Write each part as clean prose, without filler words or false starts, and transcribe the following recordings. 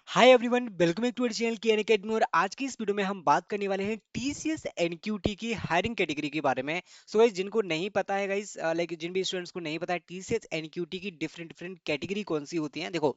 Hi everyone, welcome back to our channel K N academy. और आज की इस वीडियो में हम बात करने वाले हैं टीसीएस एनक्यूटी की हायरिंग कैटेगरी के बारे में। सो गाइस, जिनको नहीं पता है गाइस, लाइक जिन भी स्टूडेंट्स को नहीं पता है टीसीएस एनक्यूटी की डिफरेंट डिफरेंट कैटेगरी कौन सी होती है, देखो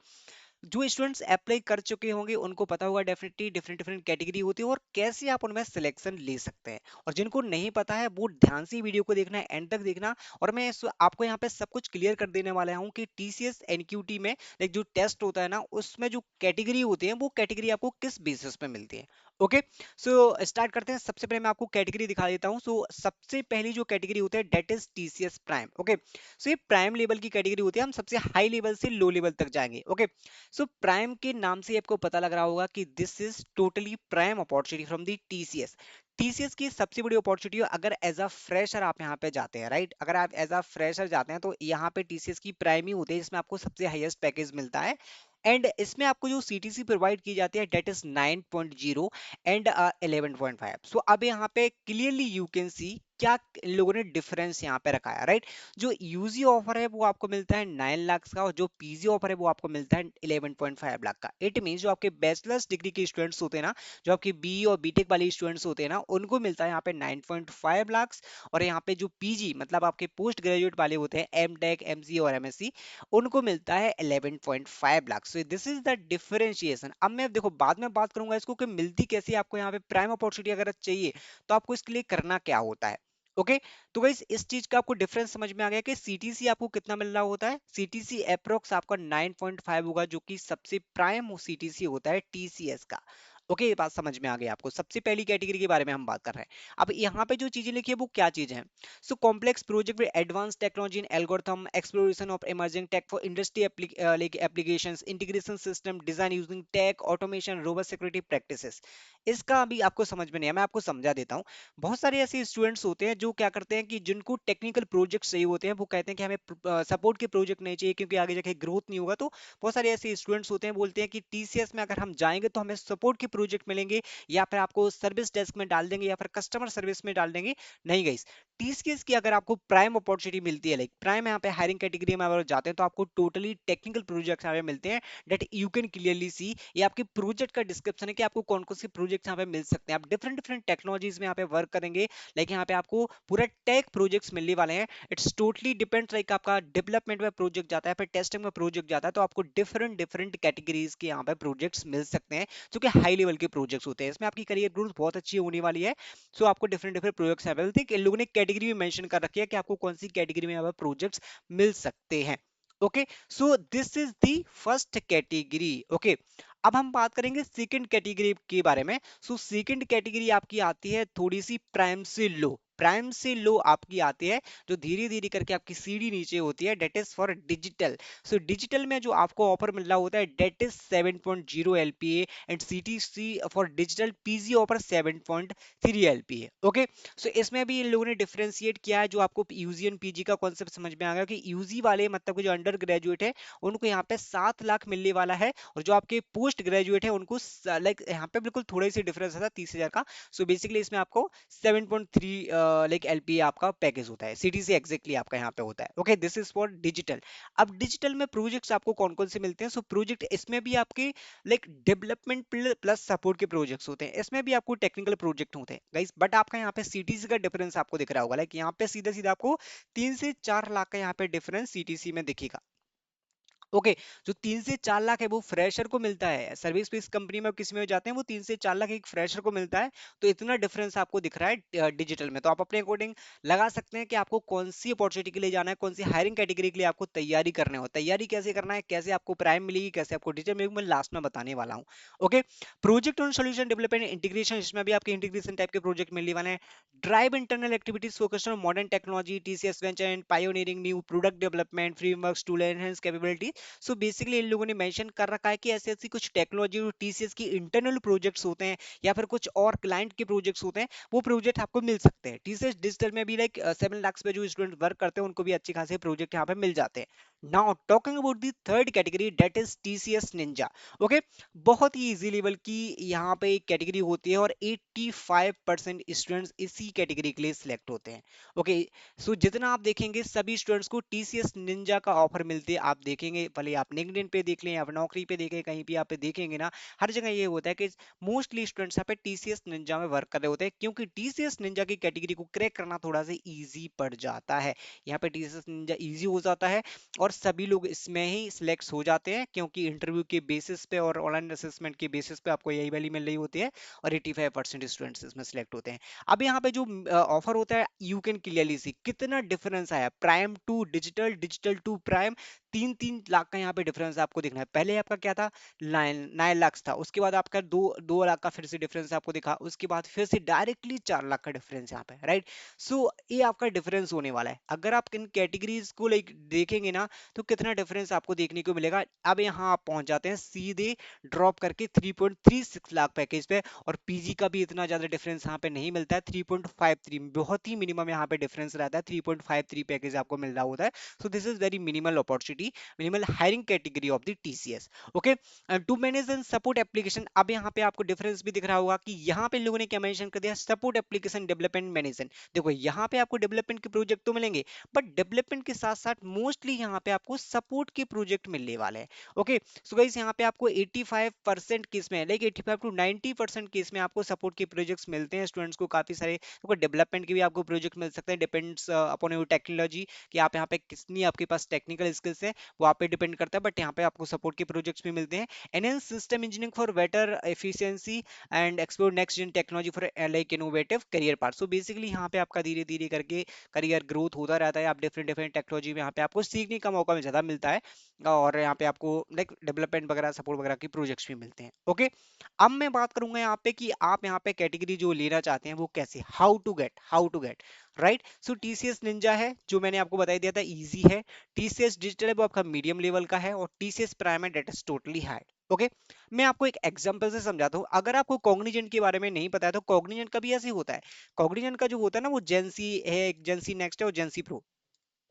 जो स्टूडेंट्स अप्लाई कर चुके होंगे उनको पता होगा डेफिनेटली डिफरेंट डिफरेंट कैटेगरी होती है और कैसे आप उनमें सिलेक्शन ले सकते हैं। और जिनको नहीं पता है वो ध्यान से वीडियो को देखना है, एंड तक देखना। और मैं आपको यहाँ पे सब कुछ क्लियर कर देने वाला हूँ कि टीसीएस एनक्यूटी में लाइक जो टेस्ट होता है ना, उसमें जो कैटेगरी होती है वो कैटेगरी आपको किस बेसिस पे मिलती है। ओके, सो स्टार्ट करते हैं। सबसे पहले मैं आपको कैटेगरी दिखा देता हूँ। सो सबसे पहली जो कैटेगरी होती है that is TCS Prime. Okay, so ये प्राइम लेवल की कैटेगरी होती है। हम सबसे हाई लेवल से लो लेवल तक जाएंगे। ओके, सो प्राइम के नाम से आपको पता लग रहा होगा कि this is totally prime opportunity from the TCS. TCS की सबसे बड़ी अपॉर्चुनिटी अगर एज अ फ्रेशर आप यहाँ पे जाते हैं, राइट। अगर आप एज अ फ्रेशर जाते हैं तो यहाँ पे टीसीएस की प्राइम ही होती है जिसमें आपको सबसे हाईएस्ट पैकेज मिलता है। एंड इसमें आपको जो सीटीसी प्रोवाइड की जाती है डेट इज 9.0 एंड 11.5। सो अब यहाँ पे क्लियरली यू कैन सी क्या इन लोगों ने डिफरेंस यहाँ पे रखा है, राइट। जो यूजी ऑफर है वो आपको मिलता है 9 लाख का, और जो पीजी ऑफर है वो आपको मिलता है 11.5 लाख का। इट मीन जो आपके बैचलर्स डिग्री के स्टूडेंट्स होते हैं ना, जो आपके बी और बीटेक वाले स्टूडेंट्स होते हैं ना, उनको मिलता है यहाँ पे 9.5 लाख। और यहाँ पे जो पीजी मतलब आपके पोस्ट ग्रेजुएट वाले होते हैं, एम टेक, एमसी और एमएससी, उनको मिलता है 11.5 लाख। सो दिस इज द डिफरेंशिएशन। अब मैं देखो बाद में बात करूंगा इसको कि मिलती कैसी है आपको यहाँ पे प्राइम अपॉर्चुनिटी अगर चाहिए तो आपको इसके लिए करना क्या होता है। ओके, तो गाइस इस चीज का आपको डिफरेंस समझ में आ गया कि सीटीसी आपको कितना मिल रहा होता है। सीटीसी अप्रोक्स आपका 9.5 होगा, जो कि सबसे प्राइम सीटीसी होता है टीसीएस का। ओके, ये बात समझ में आ गई आपको। सबसे पहली कैटेगरी के बारे में हम बात कर रहे हैं। अब यहाँ पे जो चीजें लिखी है वो क्या चीज है। सो complex project with advance technology in algorithm, exploration of emerging tech for industry applications, integration system design using tech automation, robust security practices. इसका अभी आपको समझ में नहीं है, मैं आपको समझा देता हूँ। बहुत सारे ऐसे स्टूडेंट्स होते हैं जो क्या करते हैं कि जिनको टेक्निकल प्रोजेक्ट चाहिए होते हैं, वो कहते हैं कि हमें सपोर्ट के प्रोजेक्ट नहीं चाहिए क्योंकि आगे जाके ग्रोथ नहीं होगा। तो बहुत सारे ऐसे स्टूडेंट्स होते हैं बोलते हैं कि टीसीएस में अगर हम जाएंगे तो हमें सपोर्ट के प्रोजेक्ट मिलेंगे, या फिर आपको सर्विस डेस्क में डाल देंगे, या फिर कस्टमर सर्विस में डाल देंगे। नहीं गई, टीसीएस की अगर आपको प्राइम अपॉर्चुनिटी मिलती है, लाइक प्राइम यहाँ पे हायरिंग कैटेगरी में अगर जाते हैं तो आपको टोटली टेक्निकल प्रोजेक्ट्स यहाँ पे मिलते हैं। That you can clearly see, ये आपके प्रोजेक्ट का डिस्क्रिप्शन है कि आपको कौन कौन से प्रोजेक्ट्स यहाँ पे मिल सकते हैं। आप डिफरेंट डिफरेंट टेक्नोलॉजीज में यहाँ पे वर्क करेंगे। लाइक यहाँ पे आपको पूरा टेक प्रोजेक्ट्स मिलने वाले हैं। इट्स टोटली डिपेंड्स, लाइक आपका डेवलपमेंट में प्रोजेक्ट जाता है, फिर टेस्टिंग में प्रोजेक्ट जाता है, तो आपको डिफरेंट डिफरेंट कैटेगरीज के यहाँ पे प्रोजेक्ट्स मिल सकते हैं जो कि हाई लेवल के प्रोजेक्ट्स होते हैं। इसमें आपकी करियर ग्रोथ बहुत अच्छी होने वाली है। सो आपको डिफरेंट डिफरेंट प्रोजेक्ट्स अवेलेबल थे। इन लोगों ने कैटेगरी भी मेंशन कर रखी है कि आपको कौन सी कैटेगरी में यहाँ पे प्रोजेक्ट्स मिल सकते हैं। Okay, so this is the first category. Okay, अब हम बात करेंगे सेकंड कैटेगरी के बारे में। सो सेकंड कैटेगरी आपकी आती है थोड़ी सी प्राइम से लो। प्राइम से लो आपकी आती है जो धीरे धीरे करके आपकी सीढ़ी नीचे होती है, that is for digital. So digital में जो आपको ऑफर मिल रहा होता है that is 7.0 LPA, and CTC for digital PG offer 7.3 LPA. Okay, so इसमें भी इन लोगों ने डिफरेंशिएट किया है। जो आपको यूजी एंड पीजी का कॉन्सेप्ट समझ में आ गया कि यूजी वाले मतलब कि जो अंडर ग्रेजुएट है उनको यहाँ पे 7 लाख मिलने वाला है, और जो आपके पोस्ट ग्रेजुएट है उनको लाइक यहाँ पे बिल्कुल थोड़ा सी डिफरेंस था 30,000 का। सो बेसिकली इसमें आपको 7.3 लाइक एलपीए आपका पैकेज होता है, सिटी से एग्जैक्टली आपका यहाँ पे होता है। Okay, this is for digital. अब डिजिटल में प्रोजेक्ट्स आपको कौन कौन से मिलते हैं। सो प्रोजेक्ट इसमें भी आपके लाइक डेवलपमेंट प्लस सपोर्ट के प्रोजेक्ट्स होते हैं। इसमें भी आपको टेक्निकल प्रोजेक्ट होते हैं गाइस, बट आपका यहाँ पे सीटीसी का डिफरेंस आपको दिख रहा होगा। लाइक यहाँ पे सीधा सीधा आपको 3 से 4 लाख का यहाँ पे डिफरेंस सीटीसी में दिखेगा। ओके, जो 3 से 4 लाख है वो फ्रेशर को मिलता है। सर्विस बेस्ड कंपनी में किसी में जाते हैं वो 3 से 4 लाख एक फ्रेशर को मिलता है। तो इतना डिफरेंस आपको दिख रहा है डिजिटल में। तो आप अपने अकॉर्डिंग लगा सकते हैं कि आपको कौन सी अपॉर्चुनिटी के लिए जाना है, कौन सी हायरिंग कैटेगरी के लिए आपको तैयारी करने हो। तैयारी कैसे करना है, कैसे आपको प्राइम मिलेगी, कैसे आपको डिजिटल मिलेगी, मैं लास्ट में बताने वाला हूँ। Okay, project on solution development integration, इसमें भी आपके इंटीग्रेशन टाइप के प्रोजेक्ट मिलने वाले हैं। Drive internal activities focused on modern technology, TCS venture and pioneering new product development frameworks to enhance capability. So basically इन लोगों ने मेंशन कर रखा है कि ऐसी ऐसी कुछ टेक्नोलॉजी जो टीसीएस की इंटरनल प्रोजेक्ट्स होते हैं, या फिर कुछ और क्लाइंट के प्रोजेक्ट्स होते हैं, वो प्रोजेक्ट आपको मिल सकते हैं। टीसीएस डिजिटल में भी लाइक 7 लाख पे जो स्टूडेंट वर्क करते हैं उनको भी अच्छी खासी प्रोजेक्ट यहाँ पे मिल जाते हैं। Now talking about the third category that is TCS ninja. Okay, बहुत ही इजी लेवल की यहाँ पे एक कैटेगरी होती है और 85% स्टूडेंट्स इसी कैटेगरी के लिए सिलेक्ट होते हैं। ओके, सो जितना आप देखेंगे सभी स्टूडेंट्स को टीसीएस निंजा का ऑफर मिलती है। आप देखेंगे भले आप लिंक्डइन पे देख लें या फिर नौकरी पे देखें, कहीं भी आप पे देखेंगे ना, हर जगह ये होता है कि मोस्टली स्टूडेंट्स यहाँ पे टीसीएस निंजा में वर्क कर रहे होते हैं, क्योंकि टीसीएस निंजा की कैटेगरी को क्रैक करना थोड़ा सा इजी पड़ जाता है। यहाँ पे टीसीएस निंजा इजी हो जाता है और सभी लोग इसमें ही सिलेक्ट हो जाते हैं, क्योंकि इंटरव्यू के बेसिस पे और ऑनलाइन असेसमेंट के बेसिस पे आपको यही वैल्यू मिल रही होती है और 85% स्टूडेंट्स इसमें सिलेक्ट होते हैं। अब यहाँ पे जो ऑफर होता है, यू कैन क्लियरली सी कितना डिफरेंस आया prime to digital, digital to prime. 3-3 lakh का यहाँ पे डिफरेंस आपको दिखना है। पहले आपका क्या था, 9 लाख था, उसके बाद आपका 2 लाख का फिर से डिफरेंस आपको दिखा, उसके बाद फिर से डायरेक्टली 4 लाख का डिफरेंस यहाँ पे, राइट। सो ये आपका डिफरेंस होने वाला है। अगर आप इन कैटेगरीज को लाइक देखेंगे ना, तो कितना डिफरेंस आपको देखने को मिलेगा। अब यहाँ आप पहुंच जाते हैं सीधे ड्रॉप करके 3.36 लाख पैकेज पे, और पीजी का भी इतना ज्यादा डिफरेंस यहाँ पे नहीं मिलता है। 3.53 बहुत ही मिनिमम यहाँ पे डिफरेंस रहता है। 3.53 पैकेज आपको मिल रहा होता है। So this is very minimal opportunity, minimal hiring category of the TCS. Okay, to manage and support application. अब यहाँ पे आपको डिफरेंस भी दिख रहा होगा कि यहाँ पे लोगों ने क्या मेंशन कर दिया, सपोर्ट एप्लीकेशन डेवलपमेंट मैनेजमेंट। देखो यहाँ पे आपको डेवलपमेंट के प्रोजेक्ट तो मिलेंगे, बट डेवलपमेंट के साथ साथ मोस्टली यहाँ पे आपको सपोर्ट के प्रोजेक्ट मिलने वाले हैं। ओके, सो गाइस यहाँ पे आपको 85% केस में, लाइक 85 टू 90% केस में आपको सपोर्ट के प्रोजेक्ट्स मिलते हैं स्टूडेंट्स को काफी सारे। देखो डेवलपमेंट के भी आपको प्रोजेक्ट मिल सकते हैं, डिपेंड्स अपॉन योर टेक्नोलॉजी, कि आप यहाँ पे कितनी आपके पास टेक्निकल स्किल्स है, वो आप पे डिपेंड करता है। बट यहाँ पे आपको सपोर्ट के प्रोजेक्ट्स भी मिलते हैं। Enhance system engineering for better efficiency and explore next gen technology for like innovative career part. So basically यहाँ पे आपका धीरे धीरे करके करियर ग्रोथ होता रहता है। आप डिफरेंट डिफरेंट टेक्नोलॉजी में यहाँ पे आपको सीखने का मौका में ज्यादा मिलता है, और यहाँ पे आपको लाइक डेवलपमेंट वगैरह सपोर्ट वगैरह की प्रोजेक्ट्स भी मिलते हैं। ओके, अब मैं बात करूंगा यहाँ पे कि आप यहाँ पे कैटेगरी जो लेना चाहते हैं वो कैसे, how to get right. So TCS ninja है जो मैंने आपको बता दिया था, इजी है। टीसीएस डिजिटल है वो आपका मीडियम लेवल का है, और टीसीएस प्राइम है that is totally hard. Okay, मैं आपको एक एग्जांपल से समझाता हूँ। अगर आपको कॉग्निजेंट के बारे में नहीं पता है, तो कॉग्निजेंट का भी ऐसे ही होता है। कॉग्निजेंट का जो होता है ना, वो जेंसी है, जेंसी नेक्स्ट है और जेंसी प्रो।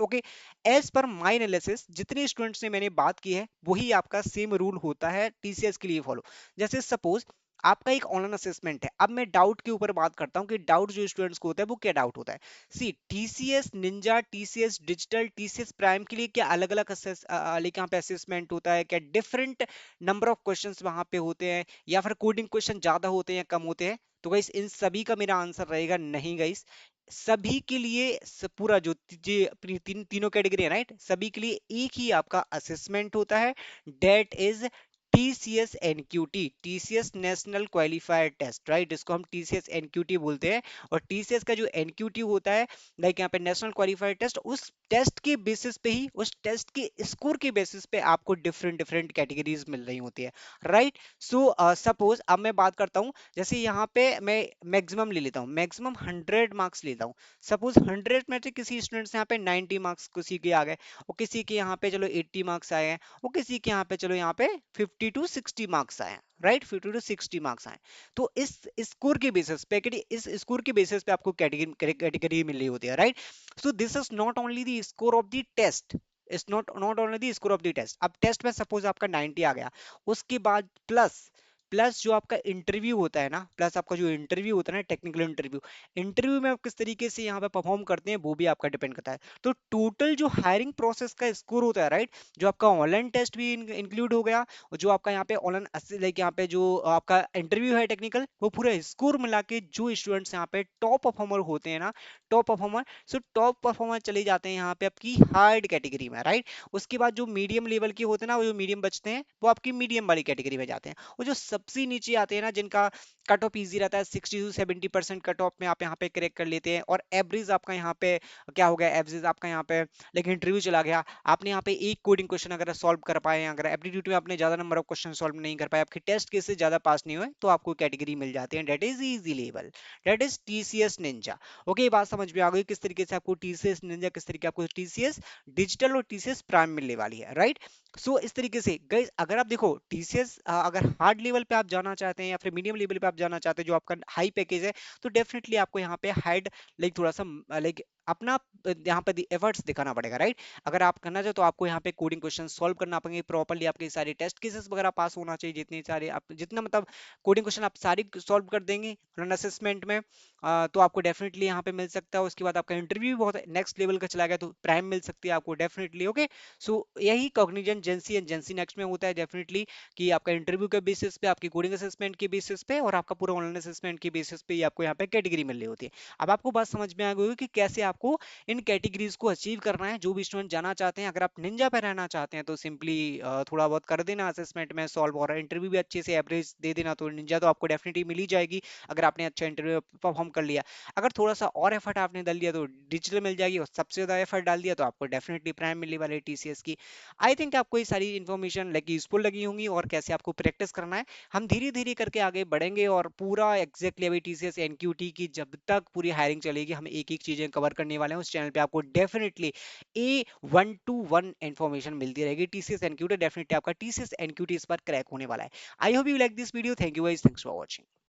ओके, एज पर माई एनालिसिस जितने स्टूडेंट्स से मैंने बात की है, वही आपका सेम रूल होता है टीसीएस के लिए फॉलो। जैसे सपोज आपका एक ऑनलाइन असेसमेंट है। अब मैं डाउट के ऊपर बात करता हूँ कि डाउट जो स्टूडेंट्स को होता है वो क्या डाउट होता है। See TCS Ninja, TCS digital, TCS Prime के लिए क्या अलग अलग यहाँ पे असेसमेंट होता है, क्या डिफरेंट नंबर ऑफ क्वेश्चंस वहां पे होते हैं, या फिर कोडिंग क्वेश्चन ज्यादा होते हैं या कम होते हैं। तो गाइस इन सभी का मेरा आंसर रहेगा नहीं गाइस। सभी के लिए पूरा जो तीनों कैटेगरी है राइट, सभी के लिए एक ही आपका असेसमेंट होता है, that is TCS NQT, TCS national qualifier test, right, इसको हम टीसीएस एनक्यूटी बोलते हैं। और टीसीएस का जो एनक्यूटी होता है, लाइक यहाँ पे नेशनल क्वालिफायर टेस्ट, उस टेस्ट के बेसिस पे ही, उस टेस्ट के स्कोर के बेसिस पे आपको डिफरेंट डिफरेंट कैटेगरीज मिल रही होती है, राइट। सो सपोज अब मैं बात करता हूँ, जैसे यहाँ पे मैं मैक्सिमम ले लेता हूँ, मैक्सिमम 100 मार्क्स लेता हूँ। सपोज 100 में से किसी स्टूडेंट से यहाँ पे 90 मार्क्स किसी के आ गए, और किसी के यहाँ पे चलो 80 मार्क्स आए हैं, और किसी के यहाँ पे चलो यहाँ पे 50 to 60 मार्क्स आए हैं, राइट, 50 to 60 मार्क्स आए। तो इस स्कोर के बेसिस पे, इस स्कोर के बेसिस पे आपको कैटेगरी मिल रही होती है, right. So this is not only the score of the test, it's not only the score of the test. अब टेस्ट में सपोज आपका 90 आ गया, उसके बाद प्लस प्लस जो आपका इंटरव्यू होता है ना, प्लस आपका जो इंटरव्यू होता है ना, टेक्निकल इंटरव्यू, इंटरव्यू में आप किस तरीके से यहाँ पे परफॉर्म करते हैं वो भी आपका डिपेंड करता है। तो टोटल जो हायरिंग प्रोसेस का स्कोर होता है, राइट, जो आपका ऑनलाइन टेस्ट भी इंक्लूड हो गया, और जो आपका यहाँ पे ऑनलाइन लाइक यहाँ पे जो आपका इंटरव्यू है टेक्निकल, वो पूरा स्कोर मिला के जो स्टूडेंट्स यहाँ पे टॉप परफॉर्मर होते हैं ना, top performer, so top performer चले जाते हैं यहाँ पे आपकी हार्ड कैटेगरी में, राइट। उसके बाद जो मीडियम लेवल के होते हैं ना, वो जो मीडियम बचते हैं वो आपकी मीडियम वाली कैटेगरी में जाते हैं। वो जो सबसे नीचे आते हैं ना, जिनका कट ऑफ इजी रहता है, 60 to 70% कट ऑफ में आप यहाँ पे क्रैक कर लेते हैं, और एवरेज आपका यहाँ पे क्या हो गया, एवरेज आपका यहाँ पे लेकिन इंटरव्यू चला गया, आपने यहाँ पे एक कोडिंग क्वेश्चन अगर सॉल्व कर पाए, अगर एप्टीट्यूड में आपने ज्यादा नंबर ऑफ क्वेश्चन सॉल्व नहीं कर पाए, आपके टेस्ट केस से ज्यादा पास नहीं हुए, तो आपको कैटेगरी मिल जाती है, that is easy level, that is TCS ninja. Okay, ये बात समझ में आ गई किस तरीके से आपको टीसीएस निंजा, किस तरीके आपको टीसीएस डिजिटल और टीसीएस प्राइम मिलने वाली है, राइट। सो इस तरीके से गाइस अगर आप देखो टीसीएस अगर हार्ड लेवल पे आप जाना चाहते हैं या फिर मीडियम लेवल पे आप जाना चाहते हैं जो आपका हाई पैकेज है, तो डेफिनेटली आपको यहाँ पे हाइड लाइक थोड़ा सा लाइक अपना यहाँ पे एफर्ट्स दिखाना पड़ेगा, राइट। अगर आप करना चाहो तो आपको यहाँ पे कोडिंग क्वेश्चन सॉल्व करना पड़ेंगे प्रॉपर्ली, आपके सारे टेस्ट केसेस वगैरह पास होना चाहिए, जितने सारे आप जितना मतलब कोडिंग क्वेश्चन आप सारी सॉल्व कर देंगे रन असेसमेंट में, तो आपको डेफिनेटली यहाँ पे मिल सकता है। उसके बाद आपका इंटरव्यू भी बहुत नेक्स्ट लेवल का चला गया तो प्राइम मिल सकती है आपको डेफिनेटली, ओके। सो यही Cognizant GenC and GenC Next में होता है डेफिनेटली, कि आपका इंटरव्यू के बेसिस पे, आपकी कोडिंग असेसमेंट के बेसिस पे और आपका पूरा ऑनलाइन असेसमेंट के बेसिस पे ही आपको यहाँ पे कैटेगरी मिल रही होती है। अब आपको बात समझ में आ गई होगी कि कैसे आपको इन कैटेगरीज को अचीव करना है। जो भी स्टूडेंट जाना चाहते हैं, अगर आप निंजा पे रहना चाहते हैं तो सिंपली थोड़ा बहुत कर देना असेसमेंट में सॉल्व, और इंटरव्यू भी अच्छे से एवरेज दे देना, तो निंजा तो आपको डेफिनेटली मिल ही जाएगी अगर आपने अच्छा इंटरव्यू परफॉर्म कर लिया। अगर थोड़ा सा और एफर्ट आपने डाल दिया तो डिजिटल मिल जाएगी, और सबसे ज्यादा एफर्ट डाल दिया तो आपको डेफिनेटली प्राइम मिलने वाली है टीसीएस की। आई थिंक आपको ये सारी इन्फॉर्मेशन लाइक यूजफुल लगी होंगी, और कैसे आपको प्रैक्टिस करना है। हम धीरे धीरे करके आगे बढ़ेंगे, और पूरा एग्जैक्टली अभी टीसीएस एनक्यूटी की जब तक पूरी हायरिंग चलेगी, हम एक एक चीजें कवर करने वाले हैं उस चैनल पे। आपको डेफिनेटली A1 to 1 इन्फॉर्मेशन मिलती रहेगी टीसीएस एनक्यूटी, डेफिनेटली आपका टीसीएस एनक्यूटी इस बार क्रैक होने वाला है। I hope you like this video, thank you guys, thanks for watching.